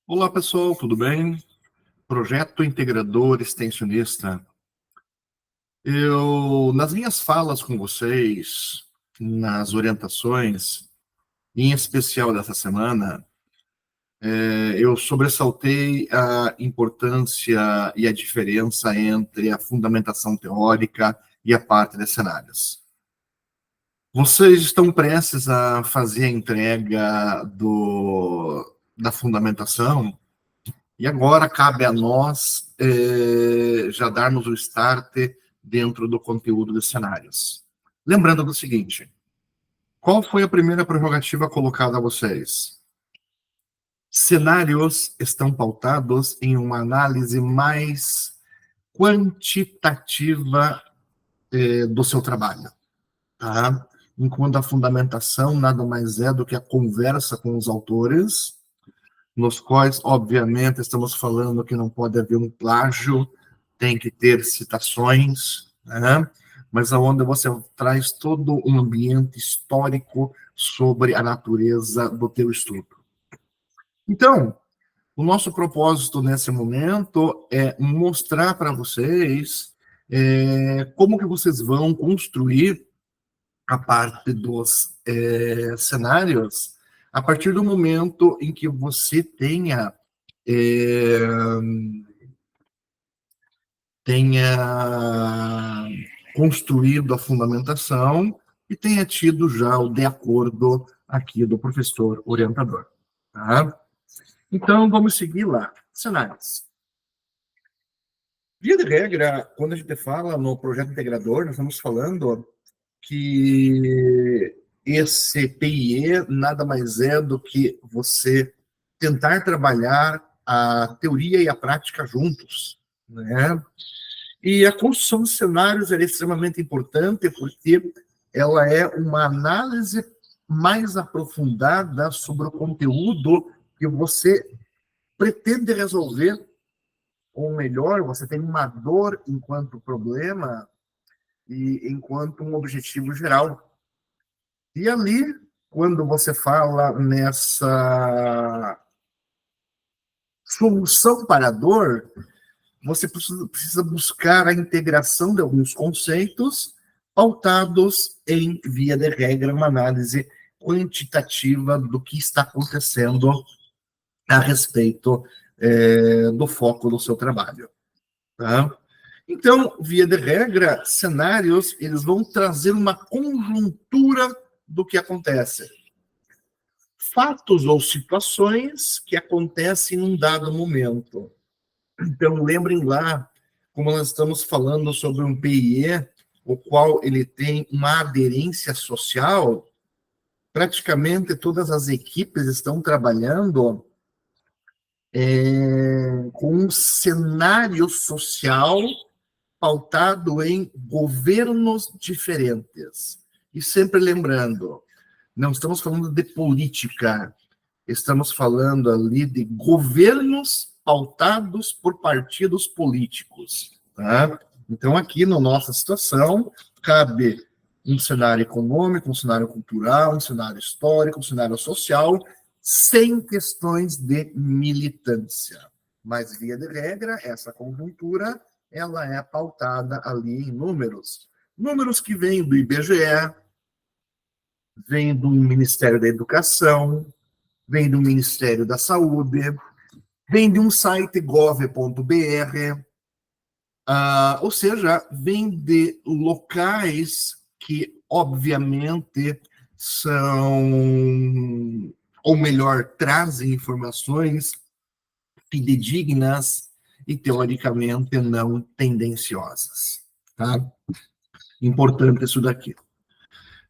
Olá, pessoal, tudo bem? Projeto Integrador Extensionista. Nas minhas falas com vocês, nas orientações, em especial dessa semana, eu sobressaltei a importância e a diferença entre a fundamentação teórica e a parte de cenários. Vocês estão prestes a fazer a entrega da fundamentação. E agora cabe a nós já darmos o start dentro do conteúdo dos cenários. Lembrando do seguinte, qual foi a primeira prerrogativa colocada a vocês? Cenários estão pautados em uma análise mais quantitativa do seu trabalho, tá? Enquanto a fundamentação nada mais é do que a conversa com os autores, nos quais, obviamente, estamos falando que não pode haver um plágio, tem que ter citações, né? Mas aonde você traz todo um ambiente histórico sobre a natureza do teu estudo. Então, o nosso propósito nesse momento é mostrar para vocês como que vocês vão construir a parte dos cenários a partir do momento em que você tenha construído a fundamentação e tenha tido já o de acordo aqui do professor orientador. Tá? Então, vamos seguir lá. Cenários. Via de regra, quando a gente fala no projeto integrador, nós estamos falando que esse PIE nada mais é do que você tentar trabalhar a teoria e a prática juntos, né? E a construção de cenários é extremamente importante porque ela é uma análise mais aprofundada sobre o conteúdo que você pretende resolver, ou melhor, você tem uma dor enquanto problema e enquanto um objetivo geral. E ali, quando você fala nessa solução para a dor, você precisa buscar a integração de alguns conceitos pautados em, via de regra, uma análise quantitativa do que está acontecendo a respeito do foco do seu trabalho. Tá? Então, via de regra, cenários, eles vão trazer uma conjuntura do que acontece. Fatos ou situações que acontecem num dado momento. Então, lembrem lá, como nós estamos falando sobre um PIE, o qual ele tem uma aderência social, praticamente todas as equipes estão trabalhando com um cenário social pautado em governos diferentes. E sempre lembrando, não estamos falando de política, estamos falando ali de governos pautados por partidos políticos. Tá? Então, aqui na nossa situação, cabe um cenário econômico, um cenário cultural, um cenário histórico, um cenário social, sem questões de militância. Mas, via de regra, essa conjuntura ela é pautada ali em números. Números que vêm do IBGE, vêm do Ministério da Educação, vêm do Ministério da Saúde, vem de um site gov.br, ou seja, vem de locais que, obviamente, são, ou melhor, trazem informações fidedignas e, teoricamente, não tendenciosas. Tá? Importante isso daqui.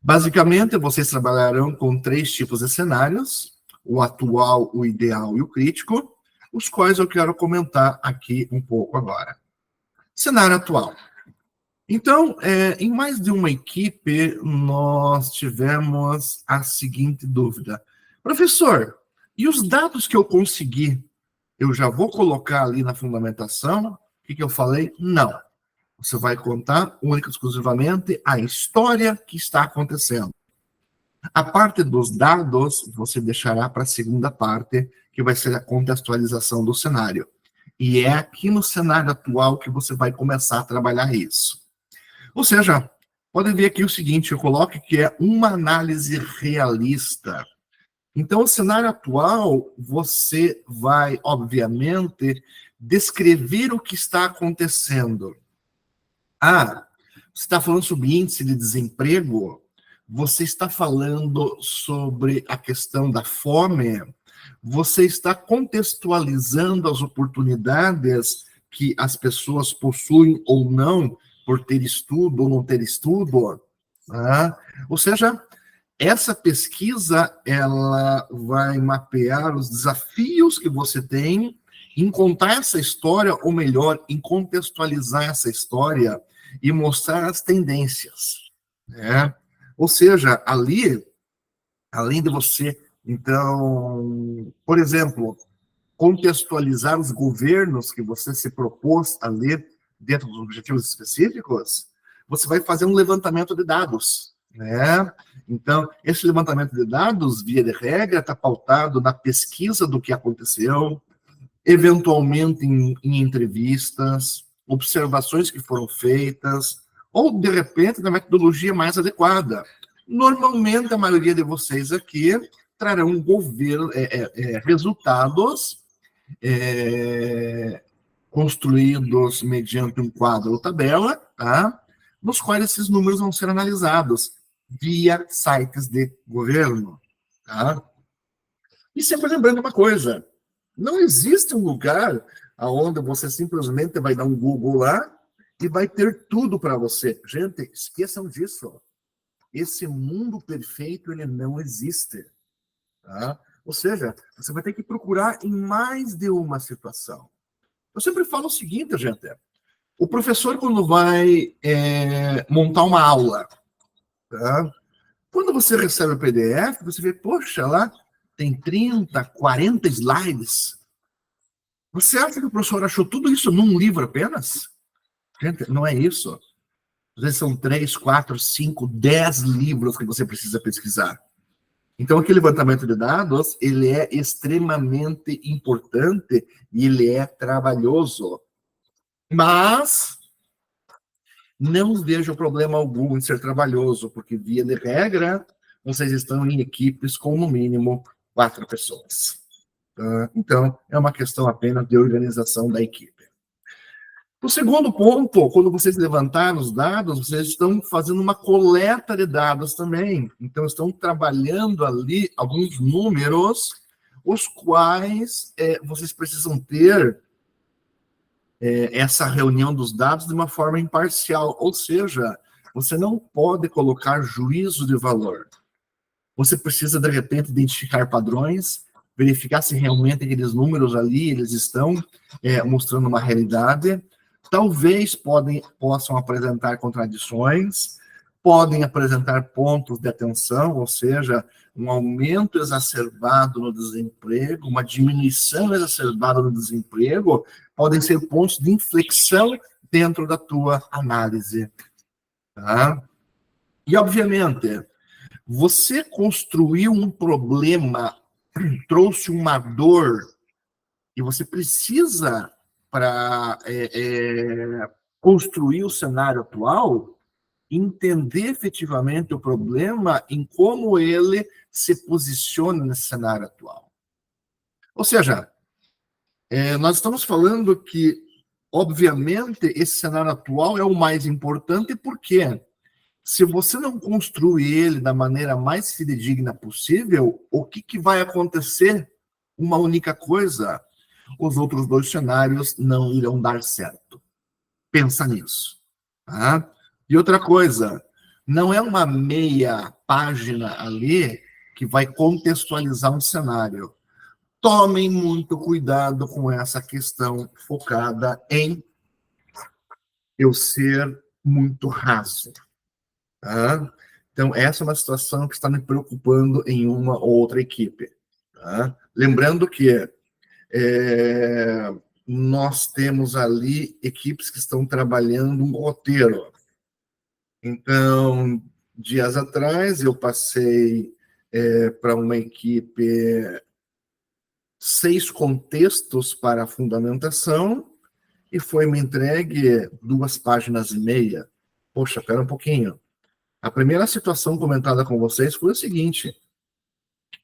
Basicamente, vocês trabalharão com 3 tipos de cenários, o atual, o ideal e o crítico, os quais eu quero comentar aqui um pouco agora. Cenário atual. Então, em mais de uma equipe, nós tivemos a seguinte dúvida. Professor, e os dados que eu consegui, eu já vou colocar ali na fundamentação? O que eu falei? Não. Você vai contar única e exclusivamente a história que está acontecendo. A parte dos dados, você deixará para a segunda parte, que vai ser a contextualização do cenário. E é aqui no cenário atual que você vai começar a trabalhar isso. Ou seja, pode ver aqui o seguinte, eu coloco que é uma análise realista. Então, o cenário atual, você vai, obviamente, descrever o que está acontecendo. Ah, você está falando sobre índice de desemprego? Você está falando sobre a questão da fome? Você está contextualizando as oportunidades que as pessoas possuem ou não, por ter estudo ou não ter estudo? Ah, ou seja, essa pesquisa, ela vai mapear os desafios que você tem em contar essa história, ou melhor, em contextualizar essa história e mostrar as tendências, né? Ou seja, ali, além de você, então, por exemplo, contextualizar os governos que você se propôs a ler dentro dos objetivos específicos, você vai fazer um levantamento de dados, né? Então, esse levantamento de dados, via de regra, está pautado na pesquisa do que aconteceu, eventualmente em entrevistas, observações que foram feitas, ou, de repente, na metodologia mais adequada. Normalmente, a maioria de vocês aqui trarão resultados construídos mediante um quadro ou tabela, tá? Nos quais esses números vão ser analisados via sites de governo. Tá? E sempre lembrando uma coisa, não existe um lugar onde você simplesmente vai dar um Google lá e vai ter tudo para você. Gente, esqueçam disso. Esse mundo perfeito, ele não existe. Tá? Ou seja, você vai ter que procurar em mais de uma situação. Eu sempre falo o seguinte, gente. O professor, quando vai montar uma aula, tá? Quando você recebe o PDF, você vê, poxa, lá tem 30, 40 slides. Você acha que o professor achou tudo isso num livro apenas? Gente, não é isso. Às vezes são 3, 4, 5, 10 livros que você precisa pesquisar. Então, aquele levantamento de dados, ele é extremamente importante e ele é trabalhoso. Mas não vejo problema algum em ser trabalhoso, porque, via de regra, vocês estão em equipes com, no mínimo, 4 pessoas. Então, é uma questão apenas de organização da equipe. O segundo ponto, quando vocês levantaram os dados, vocês estão fazendo uma coleta de dados também. Então, estão trabalhando ali alguns números, os quais vocês precisam ter essa reunião dos dados de uma forma imparcial. Ou seja, você não pode colocar juízo de valor. Você precisa, de repente, identificar padrões, verificar se realmente aqueles números ali, eles estão mostrando uma realidade. Talvez possam apresentar contradições, podem apresentar pontos de atenção, ou seja, um aumento exacerbado no desemprego, uma diminuição exacerbada no desemprego, podem ser pontos de inflexão dentro da tua análise. Tá? E, obviamente, você construiu um problema, trouxe uma dor, e você precisa, para construir o cenário atual, entender efetivamente o problema em como ele se posiciona nesse cenário atual. Ou seja, nós estamos falando que, obviamente, esse cenário atual é o mais importante, porque se você não construir ele da maneira mais fidedigna possível, o que vai acontecer? Uma única coisa: os outros 2 cenários não irão dar certo. Pensa nisso. Tá? E outra coisa, não é uma meia página ali que vai contextualizar um cenário. Tomem muito cuidado com essa questão focada em eu ser muito raso. Tá? Então, essa é uma situação que está me preocupando em uma ou outra equipe. Tá? Lembrando que nós temos ali equipes que estão trabalhando um roteiro. Então, dias atrás, eu passei para uma equipe 6 contextos para a fundamentação e foi me entregue 2 páginas e meia. Poxa, espera um pouquinho. A primeira situação comentada com vocês foi o seguinte,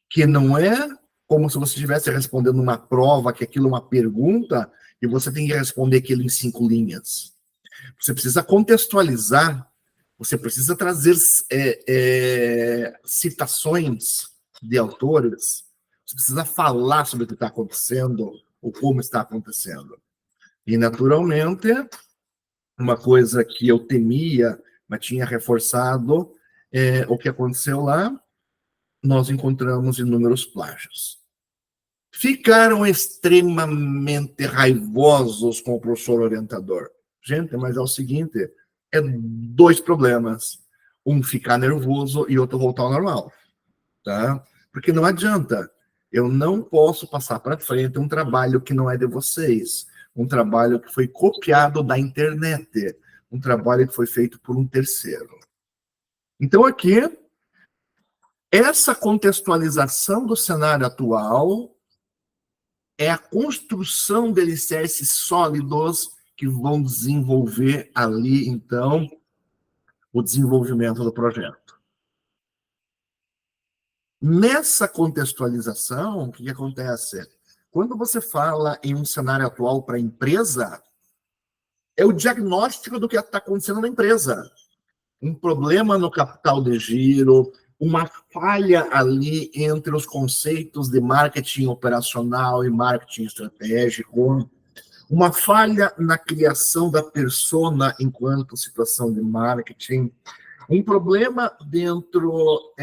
que não é como se você estivesse respondendo uma prova, que aquilo é uma pergunta, e você tem que responder aquilo em 5 linhas. Você precisa contextualizar, você precisa trazer citações de autores, você precisa falar sobre o que está acontecendo, ou como está acontecendo. E, naturalmente, uma coisa que eu temia, mas tinha reforçado, o que aconteceu lá, nós encontramos inúmeros plágios. Ficaram extremamente raivosos com o professor orientador. Gente, mas é o seguinte, 2 problemas. Um ficar nervoso e outro voltar ao normal. Tá? Porque não adianta. Eu não posso passar para frente um trabalho que não é de vocês. Um trabalho que foi copiado da internet. Um trabalho que foi feito por um terceiro. Então, aqui, essa contextualização do cenário atual é a construção de alicerces sólidos que vão desenvolver ali, então, o desenvolvimento do projeto. Nessa contextualização, o que acontece? Quando você fala em um cenário atual para a empresa, é o diagnóstico do que está acontecendo na empresa. Um problema no capital de giro, uma falha ali entre os conceitos de marketing operacional e marketing estratégico, uma falha na criação da persona enquanto situação de marketing, um problema dentro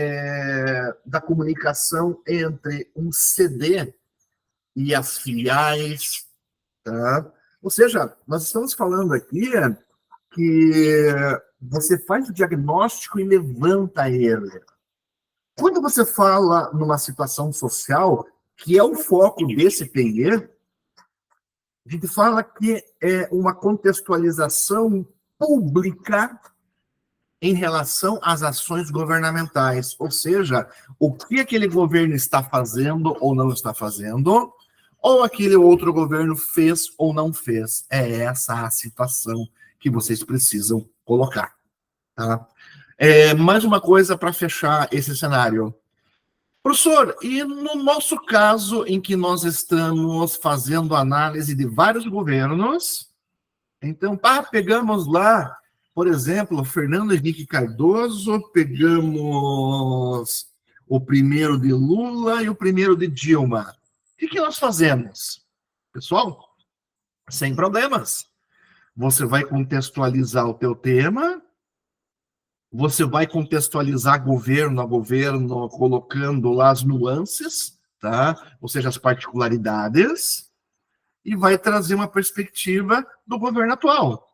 da comunicação entre um CD e as filiais, tá? Ou seja, nós estamos falando aqui que você faz o diagnóstico e levanta ele. Quando você fala numa situação social, que é o foco desse PE, a gente fala que é uma contextualização pública em relação às ações governamentais, ou seja, o que aquele governo está fazendo ou não está fazendo, ou aquele outro governo fez ou não fez. É essa a situação que vocês precisam colocar. Tá? Mais uma coisa para fechar esse cenário. Professor, e no nosso caso, em que nós estamos fazendo análise de vários governos, então, pegamos lá, por exemplo, Fernando Henrique Cardoso, pegamos o primeiro de Lula e o primeiro de Dilma. O que nós fazemos? Pessoal, sem problemas. Você vai contextualizar o teu tema, você vai contextualizar governo a governo, colocando lá as nuances, tá? Ou seja, as particularidades, e vai trazer uma perspectiva do governo atual.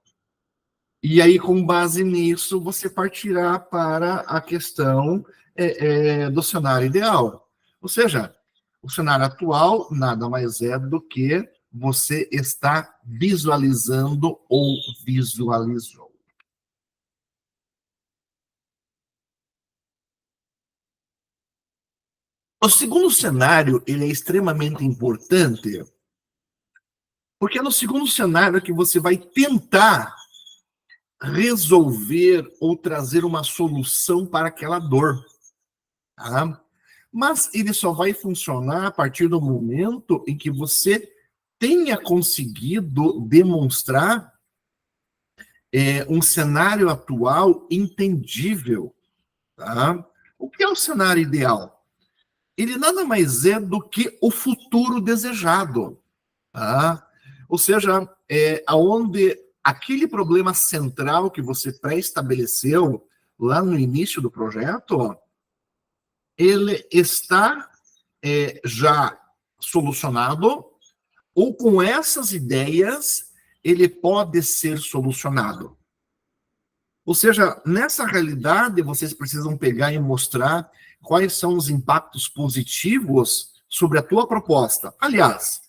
E aí, com base nisso, você partirá para a questão do cenário ideal. Ou seja, o cenário atual nada mais é do que você está visualizando ou visualizou. O segundo cenário, ele é extremamente importante, porque é no segundo cenário que você vai tentar resolver ou trazer uma solução para aquela dor. Tá? Mas ele só vai funcionar a partir do momento em que você tenha conseguido demonstrar um cenário atual entendível. Tá? O que é o cenário ideal? Ele nada mais é do que o futuro desejado. Tá? Ou seja, aonde aquele problema central que você pré-estabeleceu lá no início do projeto, ele está já solucionado, ou com essas ideias, ele pode ser solucionado. Ou seja, nessa realidade, vocês precisam pegar e mostrar quais são os impactos positivos sobre a tua proposta. Aliás,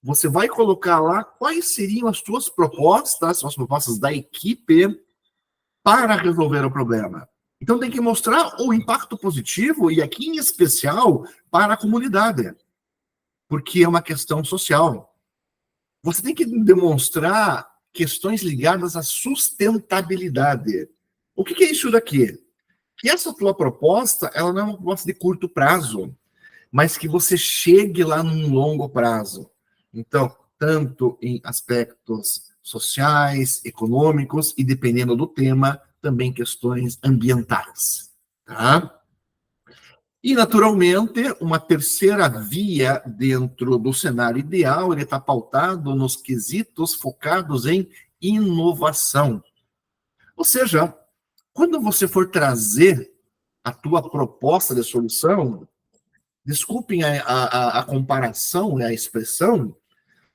você vai colocar lá quais seriam as tuas propostas, as propostas da equipe para resolver o problema. Então tem que mostrar o impacto positivo, e aqui em especial para a comunidade, porque é uma questão social. Você tem que demonstrar questões ligadas à sustentabilidade. O que é isso daqui? Que essa tua proposta, ela não é uma proposta de curto prazo, mas que você chegue lá num longo prazo. Então, tanto em aspectos sociais, econômicos e, dependendo do tema, também questões ambientais. Tá? E, naturalmente, uma terceira via dentro do cenário ideal, ele está pautado nos quesitos focados em inovação. Ou seja, quando você for trazer a tua proposta de solução, desculpem a comparação, né, a expressão,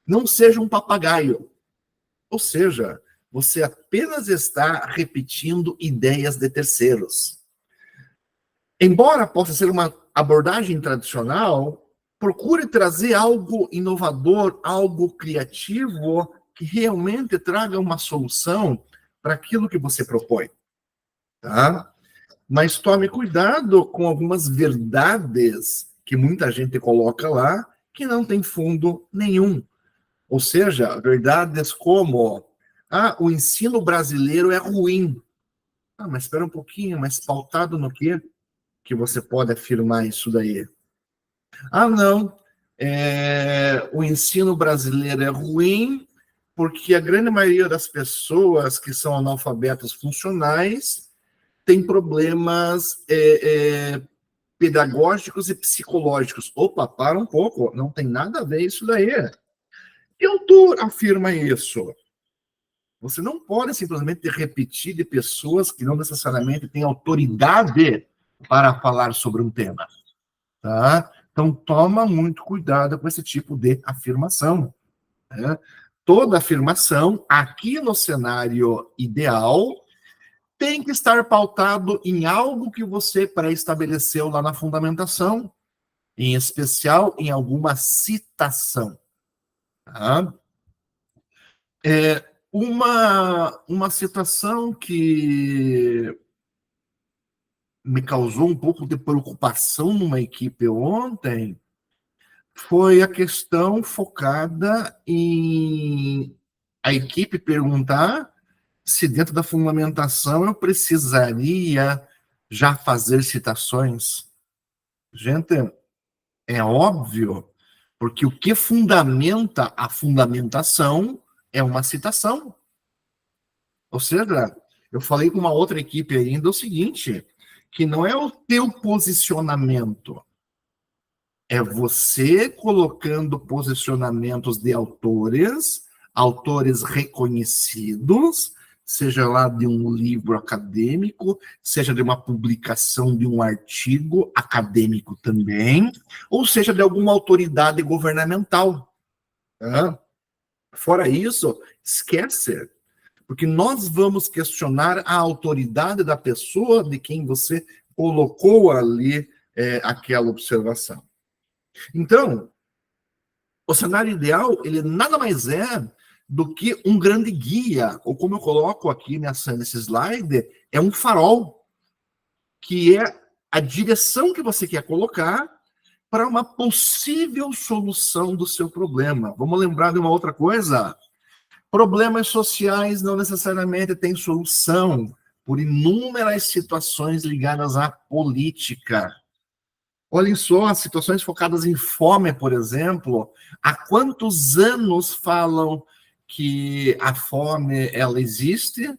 não seja um papagaio. Ou seja, você apenas está repetindo ideias de terceiros. Embora possa ser uma abordagem tradicional, procure trazer algo inovador, algo criativo, que realmente traga uma solução para aquilo que você propõe. Tá? Mas tome cuidado com algumas verdades que muita gente coloca lá, que não tem fundo nenhum. Ou seja, verdades como o ensino brasileiro é ruim. Mas espera um pouquinho, mas pautado no quê que você pode afirmar isso daí? Não, o ensino brasileiro é ruim porque a grande maioria das pessoas que são analfabetas funcionais tem problemas pedagógicos e psicológicos. Opa, para um pouco, não tem nada a ver isso daí. Que autor afirma isso? Você não pode simplesmente repetir de pessoas que não necessariamente têm autoridade para falar sobre um tema. Tá? Então, toma muito cuidado com esse tipo de afirmação. Né? Toda afirmação, aqui no cenário ideal, tem que estar pautado em algo que você pré-estabeleceu lá na fundamentação, em especial em alguma citação. Tá? Uma citação que me causou um pouco de preocupação numa equipe ontem foi a questão focada em a equipe perguntar se dentro da fundamentação eu precisaria já fazer citações. Gente, é óbvio, porque o que fundamenta a fundamentação é uma citação. Ou seja, eu falei com uma outra equipe ainda o seguinte, que não é o teu posicionamento, é você colocando posicionamentos de autores reconhecidos, seja lá de um livro acadêmico, seja de uma publicação de um artigo acadêmico também, ou seja de alguma autoridade governamental. Tá? Fora isso, esquece, porque nós vamos questionar a autoridade da pessoa de quem você colocou ali aquela observação. Então, o cenário ideal, ele nada mais é do que um grande guia, ou como eu coloco aqui nesse slide, é um farol, que é a direção que você quer colocar para uma possível solução do seu problema. Vamos lembrar de uma outra coisa? Problemas sociais não necessariamente têm solução por inúmeras situações ligadas à política. Olhem só, as situações focadas em fome, por exemplo, há quantos anos falam que a fome ela existe?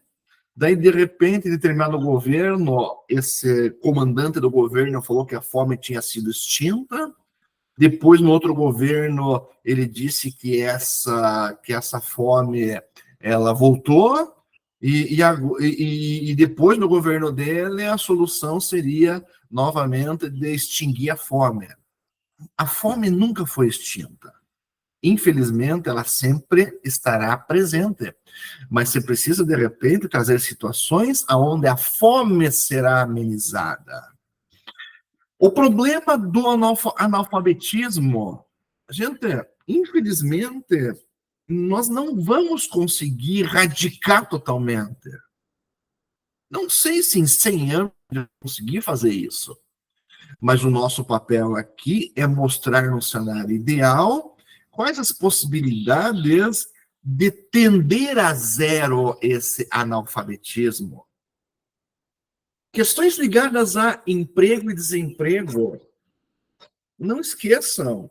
Daí, de repente, em determinado governo, esse comandante do governo falou que a fome tinha sido extinta. Depois, no outro governo, ele disse que essa fome ela voltou. E depois, no governo dele, a solução seria, novamente, de extinguir a fome. A fome nunca foi extinta. Infelizmente, ela sempre estará presente. Mas você precisa, de repente, trazer situações onde a fome será amenizada. O problema do analfabetismo, gente, infelizmente, nós não vamos conseguir erradicar totalmente. Não sei se em 100 anos eu conseguir fazer isso, mas o nosso papel aqui é mostrar no cenário ideal quais as possibilidades de tender a zero esse analfabetismo. Questões ligadas a emprego e desemprego. Não esqueçam,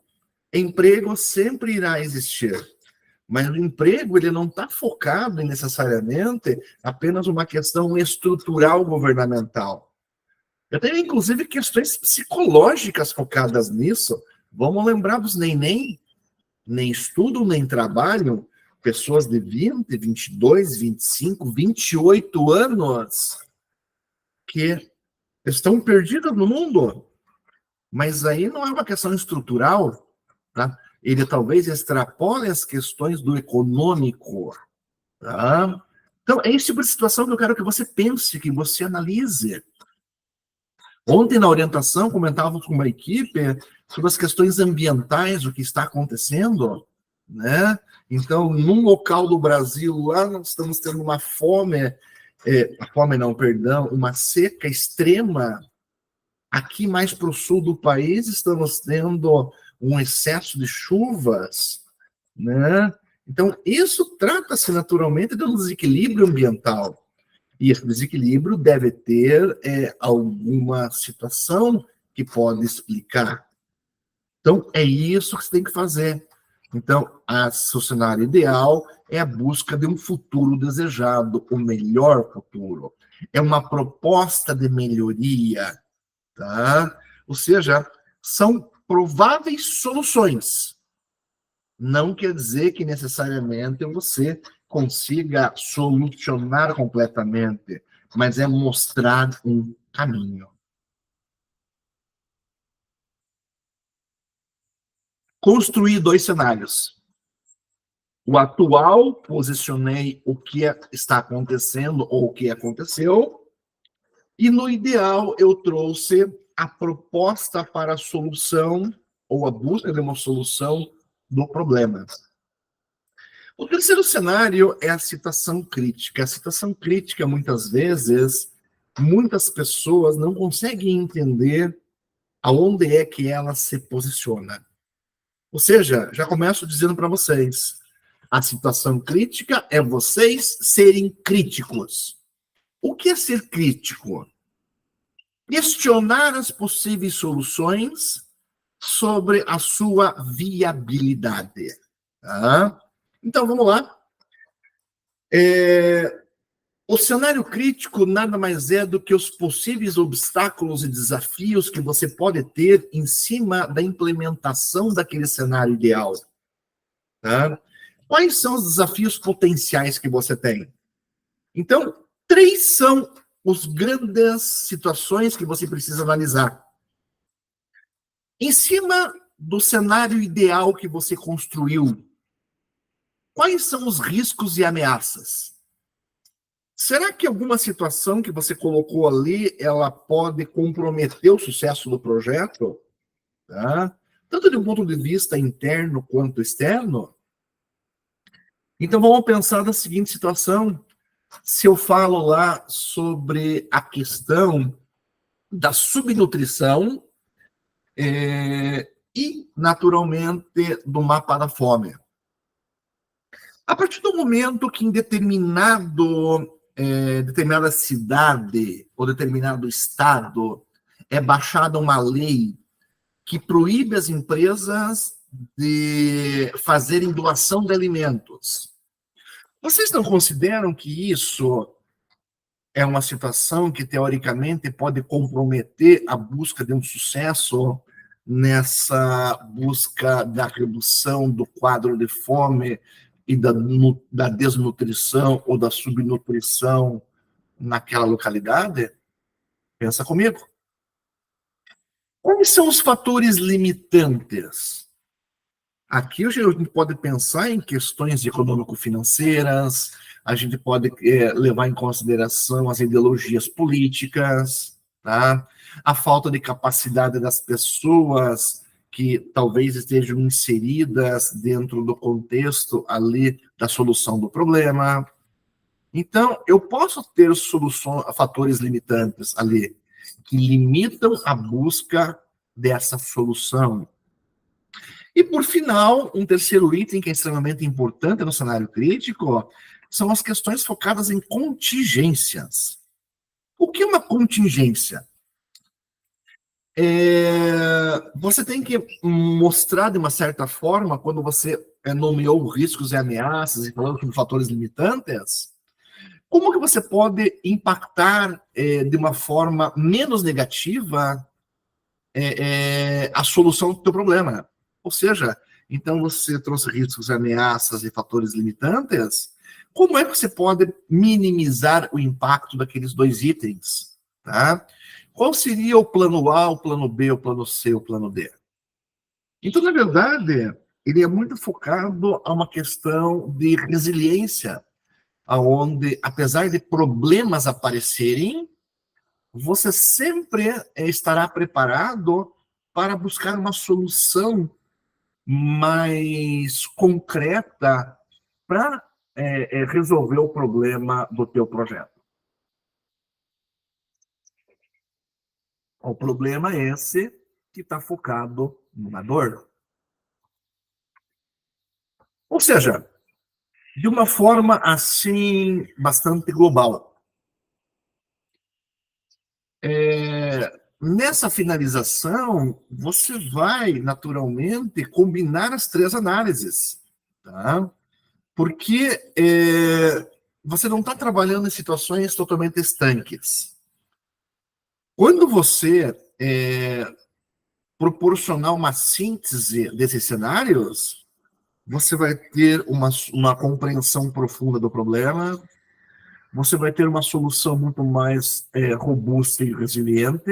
emprego sempre irá existir, mas o emprego ele não está focado em necessariamente apenas uma questão estrutural governamental. Eu tenho, inclusive, questões psicológicas focadas nisso. Vamos lembrar dos nem estudam, nem trabalham, pessoas de 20, 22, 25, 28 anos que estão perdidas no mundo. Mas aí não é uma questão estrutural, tá? Ele talvez extrapole as questões do econômico, tá? Então, é esse tipo de situação que eu quero que você pense, que você analise. Ontem, na orientação, comentávamos com uma equipe sobre as questões ambientais, o que está acontecendo, né? Então, num local do Brasil, lá nós estamos tendo uma uma seca extrema. Aqui mais para o sul do país, estamos tendo um excesso de chuvas, né? Então, isso trata-se naturalmente de um desequilíbrio ambiental. E esse desequilíbrio deve ter alguma situação que pode explicar. Então, é isso que você tem que fazer. Então, seu cenário ideal é a busca de um futuro desejado, o melhor futuro. É uma proposta de melhoria, tá? Ou seja, são prováveis soluções. Não quer dizer que necessariamente você consiga solucionar completamente, mas é mostrar um caminho. Construir 2 cenários. O atual, posicionei o que está acontecendo ou o que aconteceu, e no ideal eu trouxe a proposta para a solução ou a busca de uma solução do problema. O terceiro cenário é a situação crítica. A situação crítica, muitas vezes, muitas pessoas não conseguem entender aonde é que ela se posiciona. Ou seja, já começo dizendo para vocês, a situação crítica é vocês serem críticos. O que é ser crítico? Questionar as possíveis soluções sobre a sua viabilidade. Tá? Então, vamos lá. O cenário crítico nada mais é do que os possíveis obstáculos e desafios que você pode ter em cima da implementação daquele cenário ideal. Tá? Quais são os desafios potenciais que você tem? Então, 3 são as grandes situações que você precisa analisar. Em cima do cenário ideal que você construiu, quais são os riscos e ameaças? Será que alguma situação que você colocou ali, ela pode comprometer o sucesso do projeto? Tá? Tanto de um ponto de vista interno quanto externo? Então, vamos pensar na seguinte situação. Se eu falo lá sobre a questão da subnutrição e, naturalmente, do mapa da fome. A partir do momento que em determinada cidade ou determinado estado é baixada uma lei que proíbe as empresas de fazerem doação de alimentos, vocês não consideram que isso é uma situação que, teoricamente, pode comprometer a busca de um sucesso nessa busca da redução do quadro de fome e da desnutrição ou da subnutrição naquela localidade? Pensa comigo. Quais são os fatores limitantes? Aqui a gente pode pensar em questões econômico-financeiras, a gente pode levar em consideração as ideologias políticas, tá? A falta de capacidade das pessoas que talvez estejam inseridas dentro do contexto ali da solução do problema. Então, eu posso ter soluções, fatores limitantes ali, que limitam a busca dessa solução. E, por final, um terceiro item que é extremamente importante no cenário crítico são as questões focadas em contingências. O que é uma contingência? Você tem que mostrar de uma certa forma, quando você nomeou riscos e ameaças e falando sobre fatores limitantes, como que você pode impactar de uma forma menos negativa a solução do teu problema? Ou seja, então você trouxe riscos, ameaças e fatores limitantes, como é que você pode minimizar o impacto daqueles dois itens? Tá? Qual seria o plano A, o plano B, o plano C, o plano D? Então, na verdade, ele é muito focado a uma questão de resiliência, aonde, apesar de problemas aparecerem, você sempre estará preparado para buscar uma solução mais concreta para resolver o problema do teu projeto. O problema é esse que está focado na dor. Ou seja, de uma forma assim bastante global. Nessa finalização, você vai naturalmente combinar as três análises, tá? Porque você não está trabalhando em situações totalmente estanques. Quando você proporcionar uma síntese desses cenários, você vai ter uma compreensão profunda do problema, você vai ter uma solução muito mais robusta e resiliente,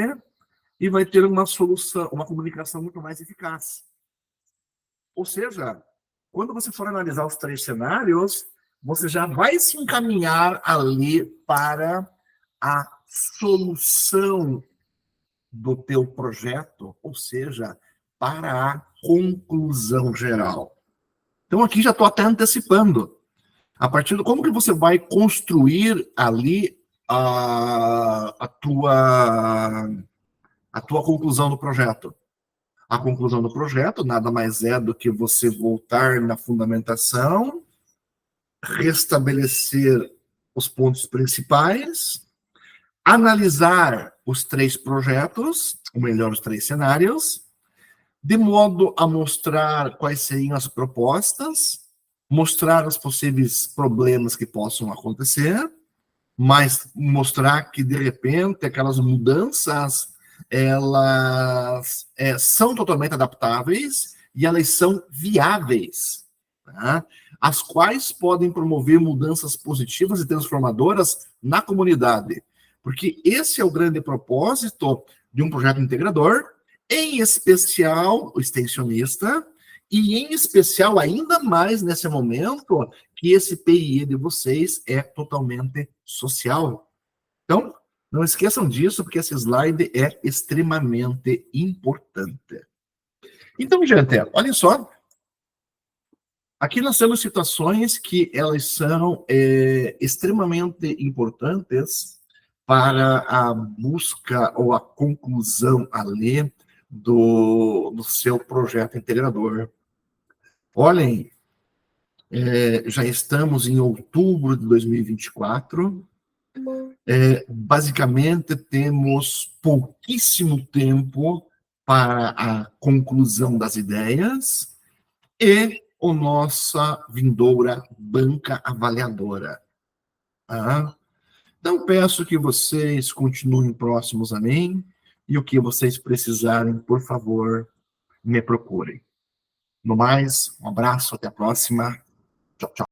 e vai ter uma solução, uma comunicação muito mais eficaz. Ou seja, quando você for analisar os três cenários, você já vai se encaminhar ali para a solução do teu projeto, ou seja, para a conclusão geral. Então aqui já estou até antecipando. A partir do como que você vai construir ali a tua conclusão do projeto. A conclusão do projeto nada mais é do que você voltar na fundamentação, restabelecer os pontos principais, analisar os três projetos, ou melhor, os três cenários, de modo a mostrar quais seriam as propostas, mostrar os possíveis problemas que possam acontecer, mas mostrar que, de repente, aquelas mudanças, elas são totalmente adaptáveis e elas são viáveis, tá? As quais podem promover mudanças positivas e transformadoras na comunidade. Porque esse é o grande propósito de um projeto integrador, em especial o extensionista, e em especial, ainda mais nesse momento, que esse PIE de vocês é totalmente social. Então, não esqueçam disso, porque esse slide é extremamente importante. Então, gente, olha só. Aqui nós temos situações que elas são extremamente importantes para a busca ou a conclusão ali do seu projeto integrador. Olhem, já estamos em outubro de 2024. Basicamente, temos pouquíssimo tempo para a conclusão das ideias e a nossa vindoura banca avaliadora. Tá? Então, peço que vocês continuem próximos a mim e o que vocês precisarem, por favor, me procurem. No mais, um abraço, até a próxima. Tchau, tchau.